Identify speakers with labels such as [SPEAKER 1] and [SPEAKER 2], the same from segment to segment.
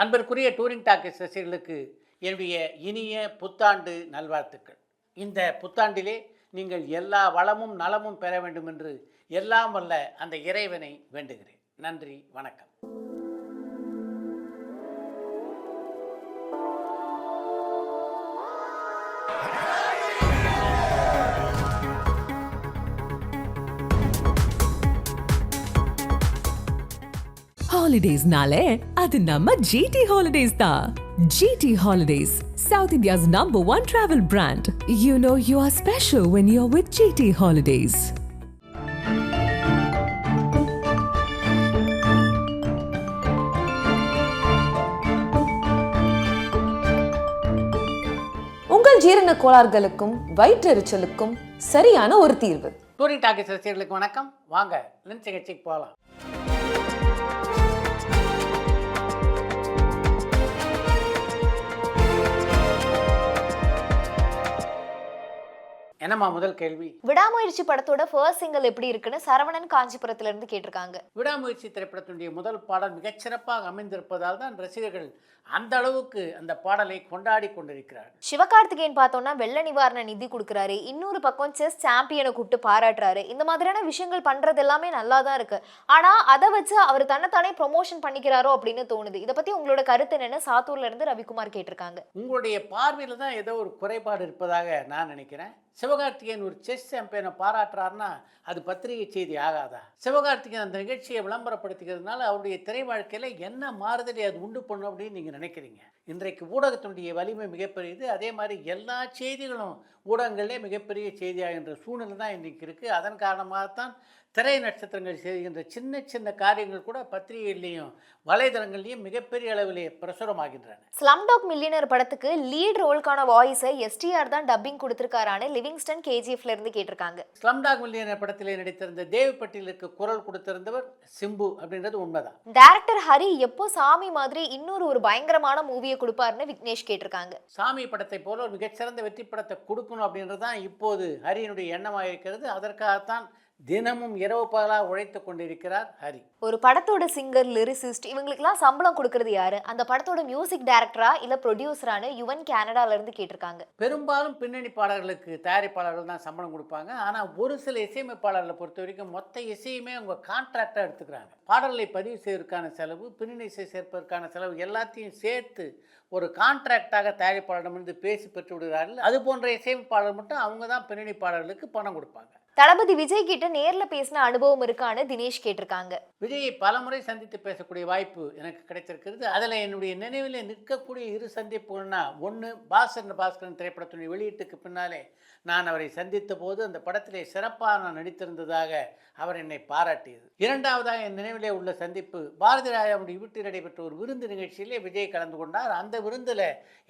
[SPEAKER 1] அன்பிற்குரிய touring talkies ரசிகர்களுக்கு என்னுடைய இனிய புத்தாண்டு நல்வாழ்த்துக்கள். இந்த புத்தாண்டிலே நீங்கள் எல்லா வளமும் நலமும் பெற வேண்டும் என்று எல்லாம் வல்ல அந்த இறைவனை வேண்டுகிறேன். நன்றி, வணக்கம்.
[SPEAKER 2] Holidays-nale, adu namma GT Holidays da. GT Holidays, South India's #1 travel brand. You know you are special when you're with GT Holidays.
[SPEAKER 3] உங்கள் ஜீரண கோளாறுகளுக்கும் வயிற்றெரிச்சலுக்கும் சரியான ஒரு தீர்வு.
[SPEAKER 1] டூரிங் டாக்கீஸ் ரசிகர்களுக்கு வணக்கம். வாங்க நிகழ்ச்சிக்கு போகலாம். என்னம்மா முதல் கேள்வி?
[SPEAKER 4] விடாமுயற்சி படத்தோட ஃபர்ஸ்ட் சிங்கிள் எப்படி இருக்குன்னு சரவணன் காஞ்சிபுரத்துல இருந்து கேட்டிருக்காங்க.
[SPEAKER 1] விடாமுயற்சி திரைப்படத்தினுடைய முதல் பாடல் மிகச்சிறப்பாக அமைந்திருப்பதால் தான் ரசிகர்கள் அந்த அளவுக்கு அந்த பாடலை கொண்டாடி கொண்டிருக்கிறார்.
[SPEAKER 4] சிவகார்த்திகேயன் பார்த்தோம்னா வெள்ள நிவாரண நிதி கொடுக்குறாரு, இன்னொரு பக்கம் செஸ் சாம்பியனை கூப்பிட்டு பாராட்டுறாரு. இந்த மாதிரியான விஷயங்கள் பண்றது எல்லாமே நல்லா தான் இருக்கு. ஆனா அதை வச்சு அவர் தன்னைத்தானே ப்ரொமோஷன் பண்ணிக்கிறாரோ அப்படின்னு தோணுது. இதை பத்தி உங்களோட கருத்து என்னன்னு சாத்தூர்ல இருந்து ரவிக்குமார் கேட்டிருக்காங்க.
[SPEAKER 1] உங்களுடைய பார்வையில தான் ஏதோ ஒரு குறைபாடு இருப்பதாக நான் நினைக்கிறேன். சிவகார்த்திகேயன் ஒரு செஸ் சாம்பியனை பாராட்டுறாருன்னா அது பத்திரிகை செய்தி ஆகாதா? சிவகார்த்திகேயன் அந்த நிகழ்ச்சியை விளம்பரப்படுத்திக்கிறதுனால அவருடைய திரை வாழ்க்கையில் என்ன மாறுதலை அது உண்டு பண்ணும் அப்படின்னு நீங்கள் நினைக்கிறீங்க? இன்றைக்கு ஊடகத்தினுடைய வலிமை மிகப்பெரியது. அதே மாதிரி எல்லா செய்திகளும் ஊடகங்களே மிகப்பெரிய செய்தியாகின்ற சூழ்நிலை தான் இன்றைக்கு இருக்குது. அதன் காரணமாகத்தான் திரை நட்சத்திரங்கள் செய்கின்ற சின்ன சின்ன காரியங்கள் கூட பத்திரிகைகள்லையும் வலைதளங்கள்லையும் மிகப்பெரிய அளவிலே பிரசுரமாகின்றன.
[SPEAKER 4] ஸ்லம்டாக் மில்லியனர் படத்துக்கு லீட் ரோலுக்கான வாய்ஸை எஸ்டிஆர் தான் டப்பிங் கொடுத்திருக்காரான்னு லிவிங்ஸ்டன் கேஜிஎஃப்ல இருந்து கேட்டிருக்காங்க.
[SPEAKER 1] ஸ்லம்டாக் மில்லியனர் படத்திலே நடித்திருந்த தேவ் பட்டேலுக்கு குரல் கொடுத்திருந்தவர் சிம்பு அப்படின்றது உண்மைதான்.
[SPEAKER 4] டைரக்டர் ஹரி எப்போ சாமி மாதிரி இன்னொரு பயங்கரமான மூவியை கொடுப்பாருன்னு விக்னேஷ் கேட்டிருக்காங்க.
[SPEAKER 1] சாமி படத்தை போல ஒரு மிகச்சிறந்த வெற்றி படத்தை கொடுக்கணும் அப்படின்றது தான் இப்போது ஹரியினுடைய எண்ணமாக இருக்கிறது. அதற்காகத்தான் தினமும் இரவு பகலாக உழைத்து கொண்டிருக்கிறார் ஹரி.
[SPEAKER 4] ஒரு படத்தோட சிங்கர், லிரிசிஸ்ட் இவங்களுக்குலாம் சம்பளம் கொடுக்கறது யாரு? அந்த படத்தோட மியூசிக் டைரக்டரா இல்ல ப்ரொடியூசரானு யுவன் கனடால இருந்து கேட்டிருக்காங்க.
[SPEAKER 1] பெரும்பாலும் பின்னணி பாடல்களுக்கு தயாரிப்பாளர்கள் தான் சம்பளம் கொடுப்பாங்க. ஆனால் ஒரு சில இசையமைப்பாளர்களை பொறுத்த வரைக்கும் மொத்த இசையுமே அவங்க கான்ட்ராக்டாக எடுத்துக்கிறாங்க. பாடல்களை பதிவு செய்வதற்கான செலவு, பின்னணி இசை சேர்ப்பதற்கான செலவு எல்லாத்தையும் சேர்த்து ஒரு கான்ட்ராக்டாக தயாரிப்பாளரிடமிருந்து பேசி பெற்று விடுகிறார்கள். அது போன்ற இசையமைப்பாளர் மட்டும் அவங்க தான் பின்னணி பாடல்களுக்கு பணம் கொடுப்பாங்க.
[SPEAKER 4] தளபதி விஜய் கிட்ட நேர்ல பேசின அனுபவம் இருக்கான்னு தினேஷ் கேட்டிருக்காங்க.
[SPEAKER 1] விஜயை பலமுறை சந்தித்து பேசக்கூடிய வாய்ப்பு எனக்கு கிடைத்திருக்கிறது. அதில் என்னுடைய நினைவில் நிற்கக்கூடிய இரு சந்திப்புகள்னா, ஒன்று பாஸ்கரன் திரைப்படத்தினுடைய வெளியீட்டுக்கு பின்னாலே நான் அவரை சந்தித்த போது அந்த படத்திலே சிறப்பாக நான் நடித்திருந்ததாக அவர் என்னை பாராட்டியது. இரண்டாவதாக என் நினைவிலே உள்ள சந்திப்பு பாரதி ராஜாவுடைய வீட்டில் நடைபெற்ற ஒரு விருந்து நிகழ்ச்சியிலே விஜய் கலந்து கொண்டார். அந்த விருந்தில்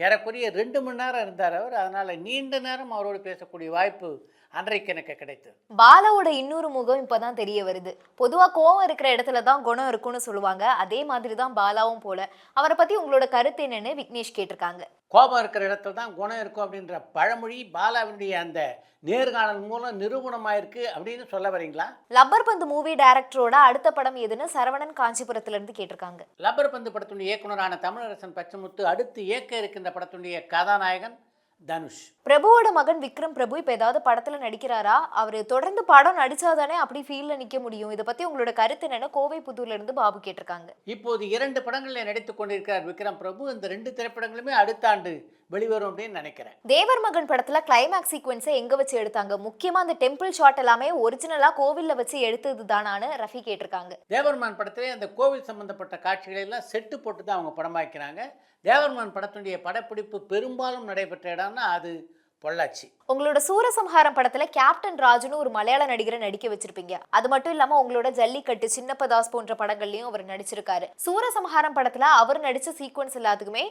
[SPEAKER 1] ஏறக்குறைய 2 மணி நேரம் இருந்தார் அவர். அதனால் நீண்ட நேரம் அவரோடு பேசக்கூடிய வாய்ப்பு அன்றைக்கு எனக்கு கிடைத்தது.
[SPEAKER 4] பாலாவோட இன்னொரு முகம் இப்பதான் தெரிய வருது. பொதுவா கோவம் இருக்கிற இடத்துல தான் குணம் இருக்கும்னு சொல்லுவாங்க. அதே மாதிரி தான் பாலாவும் போல. அவரை பத்தி உங்களோட கருத்து என்னன்னு விக்னேஷ் கேட்டிருக்காங்க.
[SPEAKER 1] கோபம் இருக்கிற இடத்துல தான் குணம் இருக்கும் அப்படின்ற பழமொழி பாலாவினுடைய அந்த நேர்காணல் மூலம் நிரூபணமாயிருக்கு அப்படின்னு சொல்ல வரீங்களா?
[SPEAKER 4] லப்பர் பந்து மூவி டைரக்டரோட அடுத்த படம் எதுன்னு சரவணன் காஞ்சிபுரத்துல இருந்து கேட்டிருக்காங்க.
[SPEAKER 1] லப்பர் பந்து படத்துடைய இயக்குனரான தமிழரசன் பச்சமுத்து அடுத்து இயக்க இருக்கின்ற படத்துடைய கதாநாயகன் தனுஷ்.
[SPEAKER 4] பிரபுவோட மகன் விக்ரம் பிரபு இப்ப ஏதாவது படத்துல நடிக்கிறாரா? அவரு தொடர்ந்து படம் நடிச்சாதானே அப்படி ஃபீல்ல நிக்க முடியும். இதை பத்தி உங்களோட கருத்து என்னன்னு கோவை புதூர்ல இருந்து பாபு கேட்டிருக்காங்க.
[SPEAKER 1] இப்போது 2 படங்களில் நடித்துக் கொண்டிருக்கிறார் விக்ரம் பிரபு. இந்த 2 திரைப்படங்களுமே அடுத்த ஆண்டு வெளிவரும் அப்படின்னு நினைக்கிறேன்.
[SPEAKER 4] தேவர் மகன் படத்துல கிளைமேக்ஸ் சீக்வன்ஸை எங்க வச்சு எடுத்தாங்க? முக்கியமா அந்த டெம்பிள் ஷாட் எல்லாமே ஒரிஜினலா கோவில்ல வச்சு எடுத்தது தானான்னு ரஃபி கேட்டிருக்காங்க.
[SPEAKER 1] தேவர்மான் படத்திலே அந்த கோவில் சம்பந்தப்பட்ட காட்சிகளை எல்லாம் செட்டு போட்டு தான் அவங்க படமாக்கிறாங்க. தேவர்மான் படத்துடைய படப்பிடிப்பு பெரும்பாலும் நடைபெற்ற இடம்னா அது பொள்ளாச்சி.
[SPEAKER 4] உங்களோட சூரசம்ஹாரம் படத்துல கேப்டன் ராஜுன்னு ஒரு மலையாள நடிகரை நடிக்க வச்சிருப்பீங்க. அது மட்டும் இல்லாம உங்களோட ஜல்லிக்கட்டு, சின்னப்பதாஸ் போன்ற படங்கள்லயும் அவர் நடிச்சிருக்காரு. சூரசம்ஹாரம் படத்துல அவர் நடிச்ச சீக்வன்ஸ் எல்லாத்துக்குமே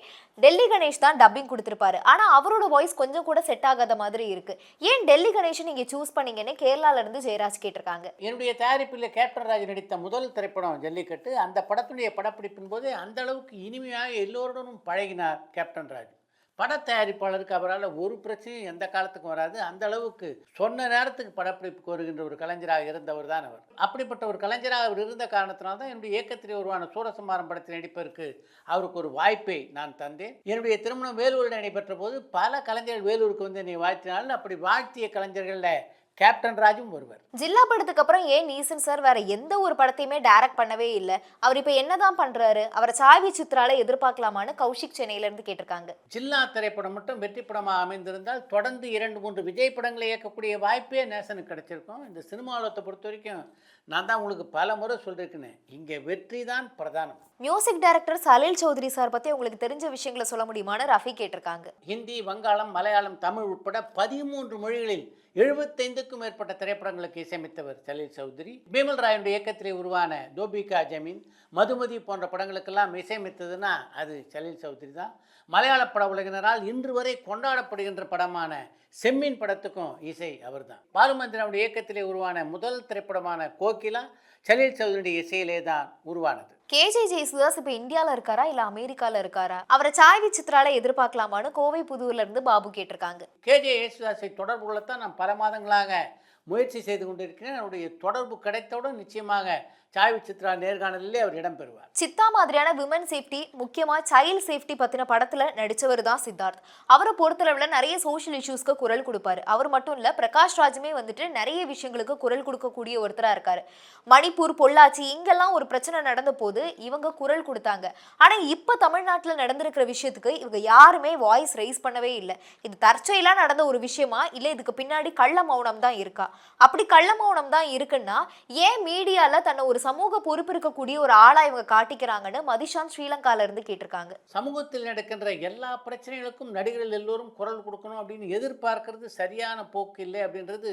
[SPEAKER 4] டெல்லி கணேஷ் தான் டப்பிங் கொடுத்திருப்பாரு. ஆனா அவரோட வாய்ஸ் கொஞ்சம் கூட செட் ஆகாத மாதிரி இருக்கு. ஏன் டெல்லி கணேஷ் நீங்க சூஸ் பண்ணீங்கன்னு கேரளால இருந்து ஜெயராஜ் கேட்டிருக்காங்க.
[SPEAKER 1] என்னுடைய தயாரிப்பில் கேப்டன் ராஜ் நடித்த முதல் திரைப்படம் ஜல்லிக்கட்டு. அந்த படத்துடைய படப்பிடிப்பின் போது அந்த அளவுக்கு இனிமையாக எல்லோருடனும் பழகினார் கேப்டன் ராஜ். பட தயாரிப்பாளருக்கு அவரால் ஒரு பிரச்சனையும் எந்த காலத்துக்கும் வராது. அந்த அளவுக்கு சொன்ன நேரத்துக்கு படப்பிடிப்புக்கு வருகின்ற ஒரு கலைஞராக இருந்தவர் தான் அவர். அப்படிப்பட்ட ஒரு கலைஞராக அவர் இருந்த காரணத்தினால்தான் தான் என்னுடைய இயக்கத்திலே உருவான சூரசம்ஹாரம் படத்தில் நடிப்பதற்கு அவருக்கு ஒரு வாய்ப்பை நான் தந்தேன். என்னுடைய திருமணம் வேலூரில் நடைபெற்ற போது பல கலைஞர்கள் வேலூருக்கு வந்து என்னை வாழ்த்தினாலும் அப்படி வாழ்த்திய கலைஞர்களில் கேப்டன் ராஜும் ஒருவர்.
[SPEAKER 4] ஜில்லா படத்துக்கு அப்புறம் ஏன் நீசன் சார் வேற எந்த ஒரு படத்தையுமே டைரக்ட் பண்ணவே இல்லை? அவர் இப்ப என்னதான் பண்றாரு? அவரை சாவி சித்ரால எதிர்பார்க்கலாமான்னு கௌஷிக் சென்னையில இருந்து கேட்டிருக்காங்க.
[SPEAKER 1] ஜில்லா திரைப்படம் மட்டும் வெற்றி படமாக அமைந்திருந்தால் தொடர்ந்து 2-3 விஜய் படங்களை இயக்கக்கூடிய வாய்ப்பே நேசனுக்கு கிடைச்சிருக்கும். இந்த சினிமா உலகத்தை பொறுத்த வரைக்கும் நான் தான் உங்களுக்கு பல முறை சொல்லியிருக்கேன், இங்கே வெற்றி தான் பிரதானம்.
[SPEAKER 4] Music director Salil Chowdhury sir பத்தி உங்களுக்கு தெரிஞ்ச விஷயங்களை சொல்ல முடியுமான்னு ரஃபி கேட்டிருக்காங்க.
[SPEAKER 1] ஹிந்தி, வங்காளம், மலையாளம், தமிழ் உட்பட 13 மொழிகளில் 75க்கும் மேற்பட்ட திரைப்படங்களுக்கு இசையமைத்தவர் சலீல் சௌத்ரி. பீமல் ராயுடைய இயக்கத்திலே உருவான தோபிகா ஜமீன், மதுமதி போன்ற படங்களுக்கெல்லாம் இசையமைத்ததுன்னா அது சலீல் சௌத்ரி தான். மலையாள பட உலகினரால் இன்று வரை கொண்டாடப்படுகின்ற படமான செம்மீன் படத்துக்கும் இசை அவர் தான். பாலுமந்திரனுடைய இயக்கத்திலே உருவான முதல் திரைப்படமான கோகிலா சலீல் சௌத்ரியுடைய இசையிலே தான் உருவானது.
[SPEAKER 4] கேஜே ஜேசுதாஸ் இப்ப இந்தியால இருக்காரா இல்ல அமெரிக்கால இருக்காரா? அவரை சாவி சித்ரால எதிர்பார்க்கலாமான்னு கோவை புதூர்ல இருந்து பாபு கேட்டிருக்காங்க.
[SPEAKER 1] கேஜே யேசுதாஸை தொடர்பு கொள்ளத்தான் நான் பல மாதங்களாக முயற்சி செய்து கொண்டிருக்கிறேன். அவருடைய தொடர்பு கிடைத்தவுடன் நிச்சயமாக சாவி சித்ரா நேர்காணலிலே அவர் இடம்பெறுவார்.
[SPEAKER 4] சித்தா மாதிரியான விமன் சேஃப்டி, முக்கியமா சைல்ட் சேஃப்டி பத்தின படத்துல நடிச்சவர் தான் சித்தார்த். அவரை பொறுத்தளவுல நிறைய சோஷியல் இஷ்யூஸ்க்கு குரல் கொடுப்பாரு. அவர் மட்டும் இல்ல, பிரகாஷ் ராஜுமே வந்துட்டு நிறைய விஷயங்களுக்கு குரல் கொடுக்கக்கூடிய ஒருத்தரா இருக்காரு. மணிப்பூர், பொள்ளாச்சி இங்கெல்லாம் ஒரு பிரச்சனை நடந்த போது இவங்க குரல் கொடுத்தாங்க. ஆனா இப்ப தமிழ்நாட்டுல நடந்திருக்கிற விஷயத்துக்கு இவங்க யாருமே வாய்ஸ் ரைஸ் பண்ணவே இல்லை. இது தற்செயலா நடந்த ஒரு விஷயமா இல்ல இதுக்கு பின்னாடி கள்ள மௌனம் தான் இருக்கா? அப்படி கள்ள மௌனம் தான் இருக்குன்னா ஏன் மீடியால தன்னை ஒரு சமூக பொறுப்பு இருக்கக்கூடிய ஒரு ஆளா இவங்க காட்டிக்கிறாங்கன்னு மதிஷாந்த் ஸ்ரீலங்கால இருந்து கேட்டிருக்காங்க.
[SPEAKER 1] சமூகத்தில் நடக்கின்ற எல்லா பிரச்சனைகளுக்கும் நடிகர்கள் எல்லோரும் குரல் கொடுக்கணும் அப்படின்னு எதிர்பார்க்கறது சரியான போக்கு இல்லை அப்படின்றது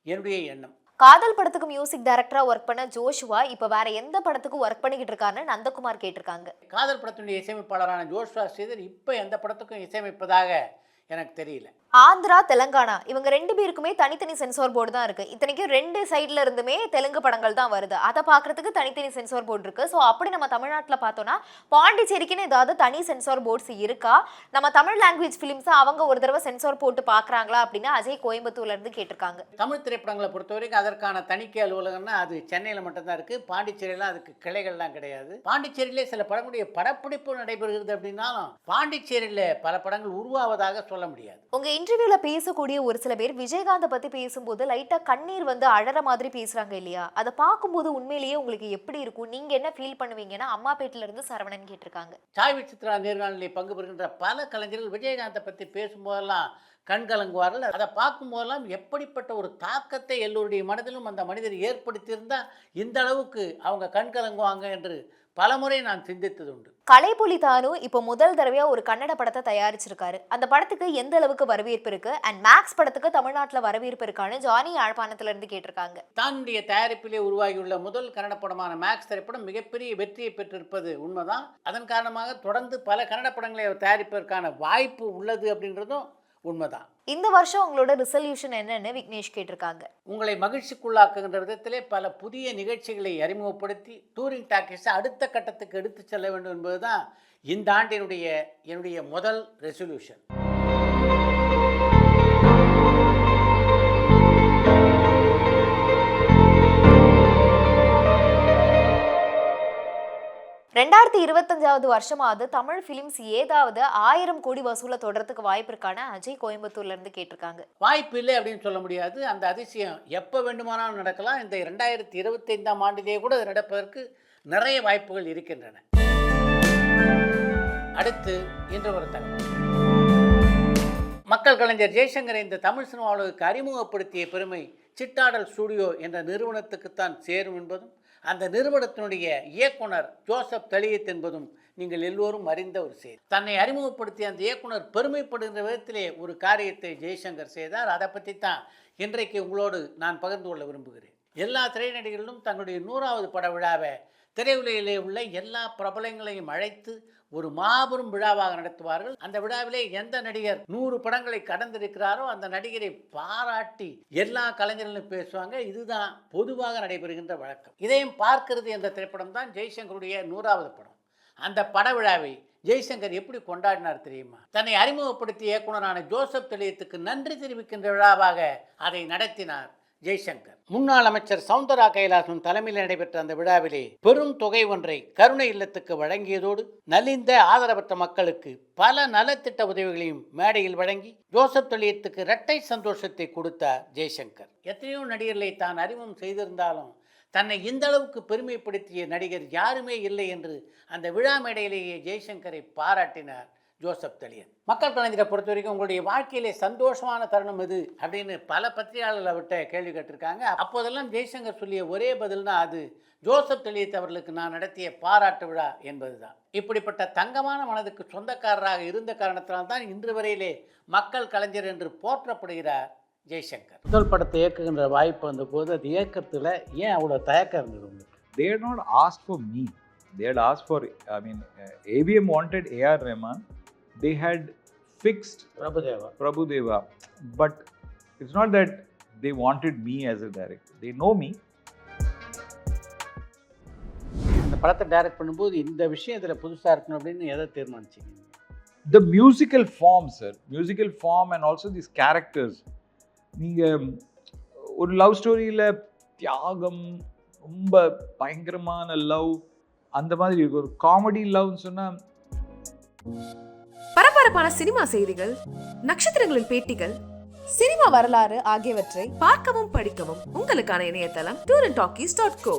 [SPEAKER 1] என்னுடைய எண்ணம்.
[SPEAKER 4] காதல் படத்துக்கு மியூசிக் டைரக்டரா ஒர்க் பண்ண ஜோஷுவா இப்ப வேற எந்த படத்துக்கும் ஒர்க் பண்ணிக்கிட்டு இருக்காருன்னு நந்தகுமார் கேட்டிருக்காங்க.
[SPEAKER 1] காதல் படத்தினுடைய இசையமைப்பாளரான ஜோஷுவா ஸ்ரீதர் இப்ப எந்த படத்துக்கும் இசையமைப்பதாக எனக்கு தெரியல.
[SPEAKER 4] ஆந்திரா, தெலங்கானா இவங்க 2 பேருக்குமே தனித்தனி சென்சார் போர்டு தான் இருக்கு. இத்தனைக்கும் 2 சைட்ல இருந்துமே தெலுங்கு படங்கள் தான் வருது. அதை பாக்குறதுக்கு தனித்தனி சென்சார் போர்டு இருக்கு. ஸோ அப்படி நம்ம தமிழ்நாட்டில் பார்த்தோம்னா பாண்டிச்சேரிக்குன்னு ஏதாவது தனி சென்சார் போர்ட்ஸ் இருக்கா? நம்ம தமிழ் லாங்குவேஜ் ஃபிலிம்ஸ் அவங்க ஒரு தடவை சென்சார் போட்டு பாக்குறாங்களா அப்படின்னு அஜய் கோயம்புத்தூர்ல இருந்து கேட்டிருக்காங்க.
[SPEAKER 1] தமிழ் திரைப்படங்களை பொறுத்த வரைக்கும் அதற்கான தணிக்கை அலுவலகம்னா அது சென்னையில் மட்டும்தான் இருக்கு. பாண்டிச்சேரியிலாம் அதுக்கு கிளைகள்லாம் கிடையாது. பாண்டிச்சேரியிலே சில படங்களுடைய படப்பிடிப்பு நடைபெறுகிறது அப்படின்னாலும் பாண்டிச்சேரியில் பல படங்கள் உருவாவதாக சொல்ல முடியாது.
[SPEAKER 4] உங்க இன்டர்வியூல பேசக்கூடிய ஒரு சில பேர் விஜயகாந்தை பத்தி பேசும்போது லைட்டா கண்ணீர் வந்து அழற மாதிரி பேசுறாங்க இல்லையா? அதை பார்க்கும்போது உண்மையிலேயே உங்களுக்கு எப்படி இருக்கும்? நீங்க என்ன ஃபீல் பண்ணுவீங்கன்னா அம்மாபேட்டில இருந்து சரவணன் கேட்டிருக்காங்க.
[SPEAKER 1] சாவி சித்ரா நேர்காணலில் பங்கு பெறுகின்ற பல கலைஞர்கள் விஜயகாந்தை பற்றி பேசும்போதெல்லாம் கண் கலங்குவார்கள். அதை பார்க்கும்போதெல்லாம் எப்படிப்பட்ட ஒரு தாக்கத்தை எல்லோருடைய மனதிலும் அந்த மனிதர் ஏற்படுத்தியிருந்தால் இந்த அளவுக்கு அவங்க கண் கலங்குவாங்க என்று பலமுறை நான் சிந்தித்தது உண்டு.
[SPEAKER 4] கலைப்புலி தானு இப்போ முதல் தடவையா ஒரு கன்னட படத்தை தயாரிச்சிருக்காரு. அந்த படத்துக்கு எந்த அளவுக்கு வரவேற்பு இருக்கு அண்ட் மேக்ஸ் படத்துக்கு தமிழ்நாட்டில் வரவேற்பு இருக்கான்னு ஜானி யாழ்ப்பாணத்துல இருந்து கேட்டிருக்காங்க.
[SPEAKER 1] தன்னுடைய தயாரிப்பிலே உருவாகியுள்ள முதல் கன்னட படமான மேக்ஸ் திரைப்படம் மிகப்பெரிய வெற்றியை பெற்றிருப்பது உண்மைதான். அதன் காரணமாக தொடர்ந்து பல கன்னட படங்களை தயாரிப்பதற்கான வாய்ப்பு உள்ளது அப்படின்றதும் உண்மைதான்.
[SPEAKER 4] இந்த வருஷம் உங்களோட ரிசல்யூஷன் என்னன்னு விக்னேஷ் கேட்டிருக்காங்க.
[SPEAKER 1] உங்களை மகிழ்ச்சிக்குள்ளாக்குகின்ற விதத்திலே பல புதிய நிகழ்ச்சிகளை அறிமுகப்படுத்தி டூரிங் டாக்கீஸை அடுத்த கட்டத்துக்கு எடுத்து செல்ல வேண்டும் என்பதுதான் இந்த ஆண்டினுடைய முதல் ரெசல்யூஷன்.
[SPEAKER 4] ரெண்டாயிரத்தி 25வது வருஷமாவது தமிழ் பிலிம்ஸ் ஏதாவது 1000 கோடி வசூல தொடர்றதுக்கு வாய்ப்பு இருக்கான அஜய் கோயம்புத்தூர்ல இருந்து கேட்டிருக்காங்க.
[SPEAKER 1] வாய்ப்பு இல்லை அப்படின்னு சொல்ல முடியாது. அந்த அதிசயம் எப்போ வேண்டுமானாலும் நடக்கலாம். இந்த 2025ஆம் ஆண்டிலே கூட அது நடப்பதற்கு நிறைய வாய்ப்புகள் இருக்கின்றன. அடுத்து இன்று ஒரு தகவல். மக்கள் கலைஞர் ஜெய்சங்கரை இந்த தமிழ் சினிமாவுக்கு அறிமுகப்படுத்திய பெருமை சிட்டாடல் ஸ்டுடியோ என்ற நிறுவனத்துக்குத்தான் சேரும் என்பதும் அந்த நிறுவனத்தினுடைய இயக்குனர் ஜோசப் தலியத் என்பதும் நீங்கள் எல்லோரும் அறிந்த ஒரு செய்தி. தன்னை அறிமுகப்படுத்திய அந்த இயக்குனர் பெருமைப்படுகின்ற விதத்திலே ஒரு காரியத்தை ஜெய்சங்கர் செய்தார். அதை பற்றி தான் இன்றைக்கு உங்களோடு நான் பகிர்ந்து கொள்ள விரும்புகிறேன். எல்லா திரைநடிகர்களும் தங்களுடைய 100வது பட விழாவை திரையுலகிலே உள்ள எல்லா பிரபலங்களையும் அழைத்து ஒரு மாபெரும் விழாவாக நடத்துவார்கள். அந்த விழாவிலே எந்த நடிகர் 100 படங்களை கடந்திருக்கிறாரோ அந்த நடிகரை பாராட்டி எல்லா கலைஞர்களும் பேசுவாங்க. இதுதான் பொதுவாக நடைபெறுகின்ற வழக்கம். இதையும் பார்க்கிறது என்ற திரைப்படம் தான் ஜெய்சங்கருடைய 100வது படம். அந்த பட விழாவை ஜெய்சங்கர் எப்படி கொண்டாடினார் தெரியுமா? தன்னை அறிமுகப்படுத்திய இயக்குனரான ஜோசப் தெளியத்துக்கு நன்றி தெரிவிக்கின்ற விழாவாக அதை நடத்தினார் ஜெய்சங்கர். முன்னாள் அமைச்சர் சவுந்தரா கைலாசம் தலைமையில் நடைபெற்ற அந்த விழாவிலே பெரும் தொகை ஒன்றை கருணை இல்லத்துக்கு வழங்கியதோடு நலிந்த ஆதரவற்ற மக்களுக்கு பல நலத்திட்ட உதவிகளையும் மேடையில் வழங்கி ஜோசப் தெளியத்துக்கு இரட்டை சந்தோஷத்தை கொடுத்தார் ஜெய்சங்கர். எத்தனையோ நடிகர்களை தான் அறிமுகம் செய்திருந்தாலும் தன்னை இந்த அளவுக்கு பெருமைப்படுத்திய நடிகர் யாருமே இல்லை என்று அந்த விழா மேடையிலேயே ஜெய்சங்கரை பாராட்டினார் ஜோசப் தெளியன். மக்கள் கலைஞரை பொறுத்த வரைக்கும் உங்களுடைய வாழ்க்கையிலே சந்தோஷமான தருணம் எது அப்படின்னு பல பத்திரிகையாளர்களை விட்ட கேள்வி கேட்டிருக்காங்க. அப்போதெல்லாம் ஜெய்சங்கர் சொல்லிய ஒரே பதில்னா அது ஜோசப் தெளியத் அவர்களுக்கு நான் நடத்திய பாராட்டு விழா என்பதுதான். இப்படிப்பட்ட தங்கமான மனதுக்கு சொந்தக்காரராக இருந்த காரணத்தினால்தான் இன்று வரையிலே மக்கள் கலைஞர் என்று போற்றப்படுகிறார் ஜெய்சங்கர். முதல் படத்தை இயக்குகின்ற வாய்ப்பு வந்த போது அது இயக்கத்தில் ஏன் அவ்வளோ தயக்கம் இருந்தது உங்களுக்கு?
[SPEAKER 5] They had not asked for me. They had asked for, ABM wanted A.R. Rahman. They had fixed Prabhudeva. But it's not that they wanted me as a director. They know me.
[SPEAKER 1] இந்த படத்தை direct பண்ணும்போது இந்த விஷயம் இதில் புதுசாக இருக்கணும் அப்படின்னு எதை தீர்மானிச்சிங்க?
[SPEAKER 5] The musical form, sir. Musical form and also these characters. நீங்கள் ஒரு லவ் ஸ்டோரியில் தியாகம், ரொம்ப பயங்கரமான லவ், அந்த மாதிரி இருக்கு. ஒரு காமெடி லவ்னு சொன்னால்
[SPEAKER 3] பரபரப்பான சினிமா செய்திகள், நட்சத்திரங்களின் பேட்டிகள், சினிமா வரலாறு ஆகியவற்றை பார்க்கவும் படிக்கவும் உங்களுக்கான இணையதளம் tourantalkies.co.